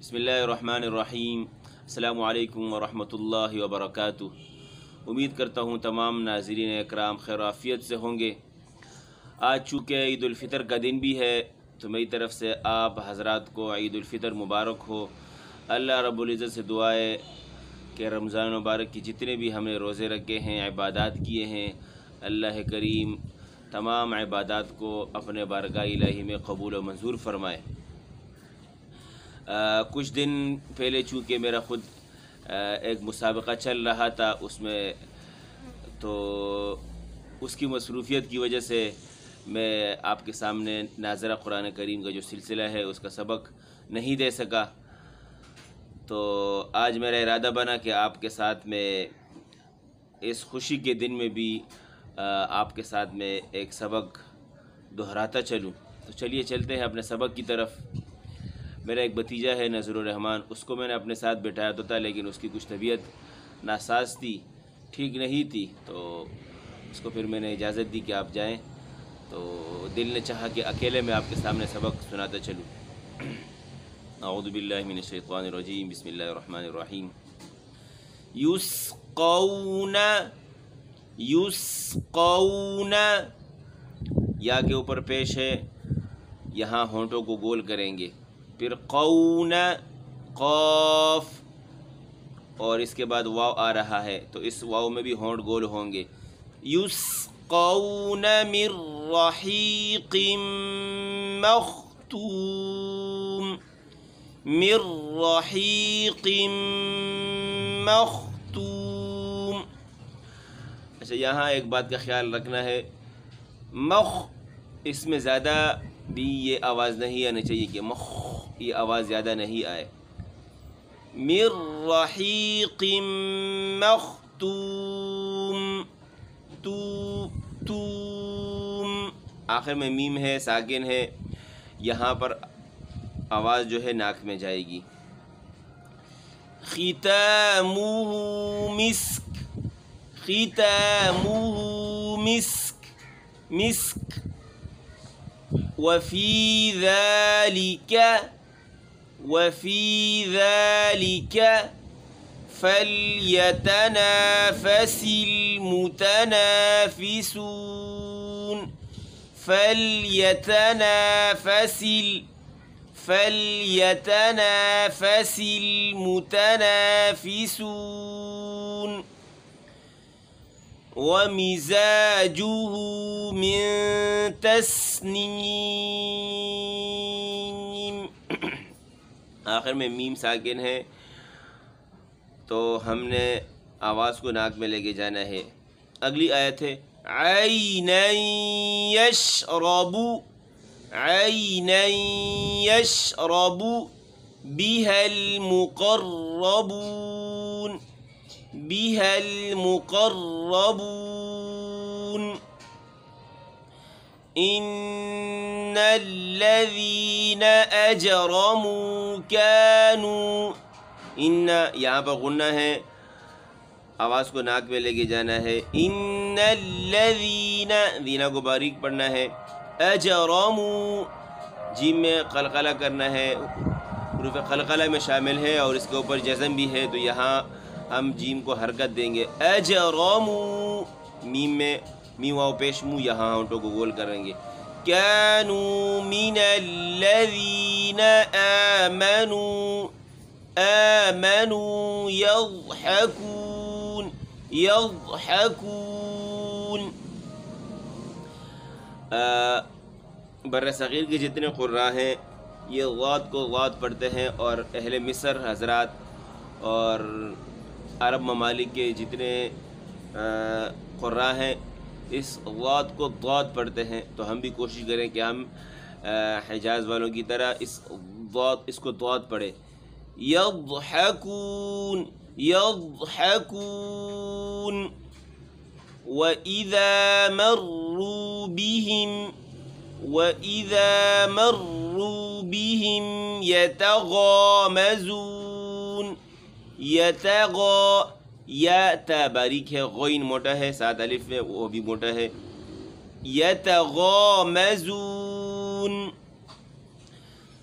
بسم اللہ الرحمن الرحیم۔ السلام علیکم ورحمۃ اللہ وبرکاتہ۔ امید کرتا ہوں تمام ناظرین اکرام خیر عافیت سے ہوں گے۔ آج چونکہ عید الفطر کا دن بھی ہے تو میری طرف سے آپ حضرات کو عید الفطر مبارک ہو۔ اللہ رب العزت سے دعا ہے کہ رمضان مبارک کی جتنے بھی ہم نے روزے رکھے ہیں، عبادات کیے ہیں، اللہ کریم تمام عبادات کو اپنے بارگاہ الہی میں قبول و منظور فرمائے۔ کچھ دن پہلے چونکہ میرا خود ایک مسابقہ چل رہا تھا، اس میں تو اس کی مصروفیت کی وجہ سے میں آپ کے سامنے ناظرہ قرآن کریم کا جو سلسلہ ہے اس کا سبق نہیں دے سکا۔ تو آج میرا ارادہ بنا کہ آپ کے ساتھ میں اس خوشی کے دن میں بھی آپ کے ساتھ میں ایک سبق دہراتا چلوں۔ تو چلیے چلتے ہیں اپنے سبق کی طرف۔ میرا ایک بھتیجا ہے نذر الرحمان، اس کو میں نے اپنے ساتھ بٹھایا تو تھا، لیکن اس کی کچھ طبیعت ناساز تھی، ٹھیک نہیں تھی، تو اس کو پھر میں نے اجازت دی کہ آپ جائیں۔ تو دل نے چاہا کہ اکیلے میں آپ کے سامنے سبق سناتا چلوں۔ اعوذ باللہ من الشیطان الرجیم، بسم اللہ الرحمن الرحیم۔ یسقون یا کے اوپر پیش ہے، یہاں ہونٹوں کو گول کریں گے، پھر قون قاف، اور اس کے بعد واو آ رہا ہے تو اس واو میں بھی ہونٹ گول ہوں گے۔ یسقون من رحیق مختوم، من رحیق مختوم۔ اچھا، یہاں ایک بات کا خیال رکھنا ہے، اس میں زیادہ بھی یہ آواز نہیں آنی چاہیے کہ یہ آواز زیادہ نہیں آئے۔ من رحیق مختوم، توم، آخر میں میم ہے، ساکن ہے، یہاں پر آواز جو ہے ناک میں جائے گی۔ ختامہ مسک، ختامہ مسک، مسک۔ وفی ذلک فلیتنافس المتنافسون، فلیتنافس المتنافسون۔ ومزاجه من تسنیم، آخر میں میم ساکن ہے تو ہم نے آواز کو ناک میں لے کے جانا ہے۔ اگلی آیت ہے عینا یشرب، عینا یشرب بها المقربون، بها المقربون۔ ان الذین اجرموا كانوا، ان یہاں پر غنہ ہے، آواز کو ناک میں لے کے جانا ہے۔ ان الذین، دینا کو باریک پڑھنا ہے، اجرموا، جیم میں قلقلہ کرنا ہے، حروف قلقلہ میں شامل ہے اور اس کے اوپر جزم بھی ہے، تو یہاں ہم جیم کو حرکت دیں گے۔ اجرموا، میم میں میم واو پیش منہ، یہاں ہونٹوں کو گول کریں گے۔ كانوا من الذين آمنوا، آمنوا يضحكون، يضحكون۔ بر صغیر کے جتنے قراء ہیں یہ غاد کو غاد پڑھتے ہیں، اور اہل مصر حضرات اور عرب ممالک کے جتنے قراء ہیں اس غاد کو ضاد پڑھتے ہیں، تو ہم بھی کوشش کریں کہ ہم حجاز والوں کی طرح اس کو ضاد پڑھیں۔ یضحکون، یضحکون۔ وَإِذَا مَرُّوا بِهِمْ، وَإِذَا مَرُّوا بِهِمْ يَتَغَامَزُونَ، یا تا باریک ہے، غین موٹا ہے، ساتھ الف میں وہ بھی موٹا ہے۔ یتغامزون،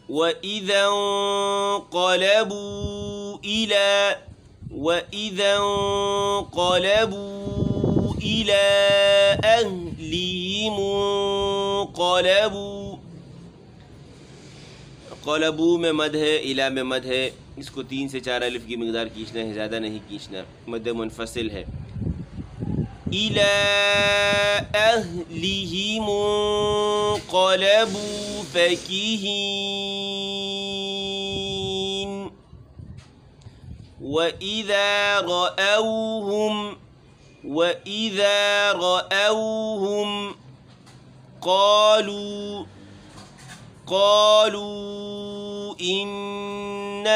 وَإِذَا انقلبوا إِلَى أَهْلِهِمُ انقلبوا. قلبو میں مد ہے، الا میں مد ہے، اس کو 3 سے 4 الف کی مقدار کھینچنا ہے، زیادہ نہیں کھینچنا، مد منفصل ہے. إِلَى أَهْلِهِمُ انقلبوا فَكِهِينَ. وَإِذَا رَأَوْهُمْ قالوا إِنَّ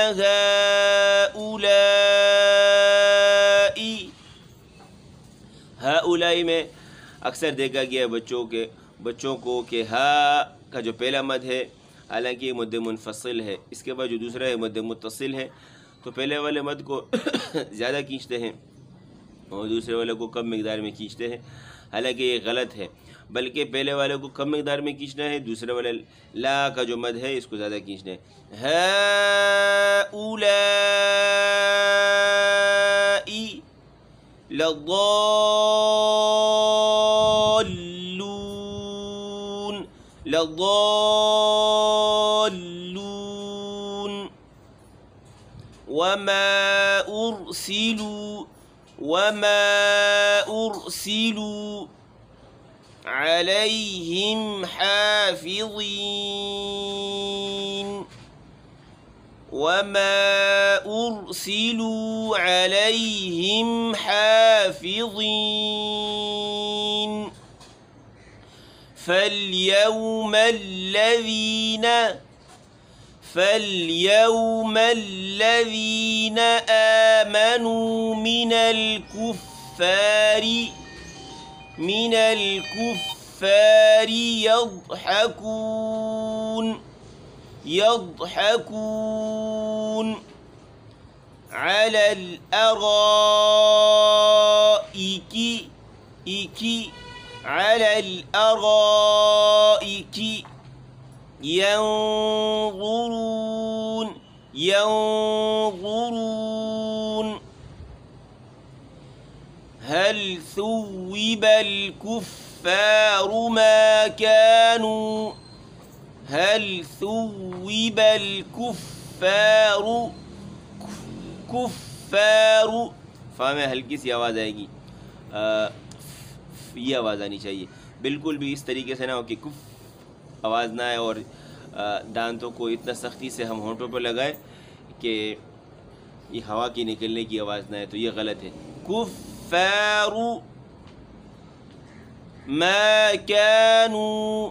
ہؤلاء میں اکثر دیکھا گیا ہے بچوں کو کہ ہا کا جو پہلا مد ہے حالانکہ یہ مد منفصل ہے، اس کے بعد جو دوسرا ہے مد متصل ہے، تو پہلے والے مد کو زیادہ کھینچتے ہیں اور دوسرے والے کو کم مقدار میں کھینچتے ہیں، حالانکہ یہ غلط ہے، بلکہ پہلے والے کو کم مقدار میں کھینچنا ہے، دوسرے والے لا کا جو مد ہے اس کو زیادہ کھینچنا ہے. هؤلاء لضالون وما أرسلوا عليهم حافظين. وما أرسلوا عليهم حافظين. فاليوم الذين آمنوا من الكفار يضحكون على الأرائك ينظرون هل ثوب الكفار ما كانوا فا میں ہلکی سی آواز آئے گی، یہ آواز آنی چاہیے، بالکل بھی اس طریقے سے نہ ہو کہ کف آواز نہ آئے اور دانتوں کو اتنا سختی سے ہم ہونٹوں پہ لگائے کہ یہ ہوا کی نکلنے کی آواز نہ آئے، تو یہ غلط ہے. کفار ما كانوا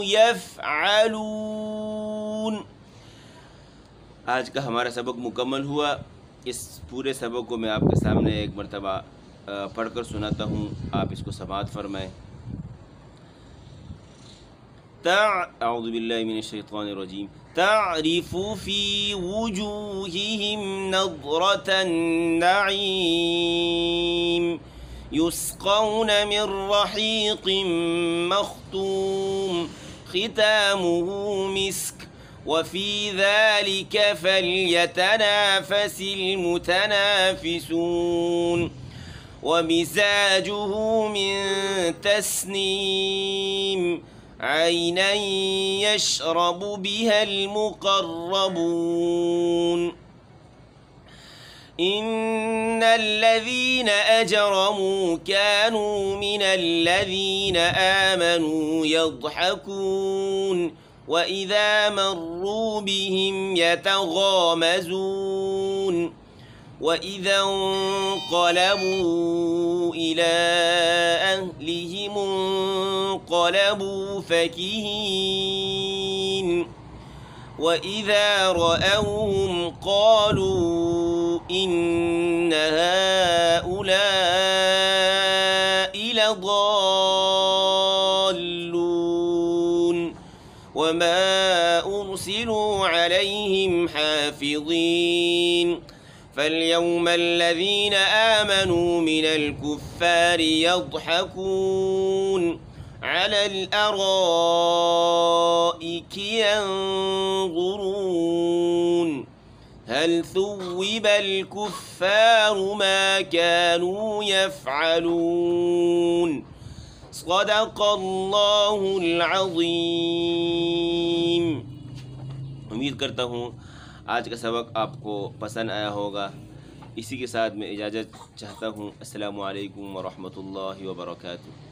يفعلون. آج کا ہمارا سبق مکمل ہوا. اس پورے سبق کو میں آپ کے سامنے ایک مرتبہ پڑھ کر سناتا ہوں، آپ اس کو سماعت فرمائیں. اعوذ باللہ من الشیطان الرجیم. تعرف في وجوههم نضرة النعيم يسقون من رحيق مختوم ختامه مسك وفي ذلك فليتنافس المتنافسون ومزاجه من تسنيم عينا يشرب بها المقربون. إن الذين أجرموا كانوا من الذين آمنوا يضحكون وإذا مروا بهم يتغامزون وإذا انقلبوا إلى أهلهم انقلبوا فكهين وإذا رأوهم قالوا إن هؤلاء لضالون وما أرسلوا عليهم حافظين فاليوم الذين آمنوا من الكفار يضحكون على الأرائك ينظرون هل ثوب الكفار ما كانوا يفعلون صدق اللہ العظیم۔ امید کرتا ہوں آج کا سبق آپ کو پسند آیا ہوگا۔ اسی کے ساتھ میں اجازت چاہتا ہوں۔ السلام علیکم ورحمۃ اللہ وبرکاتہ۔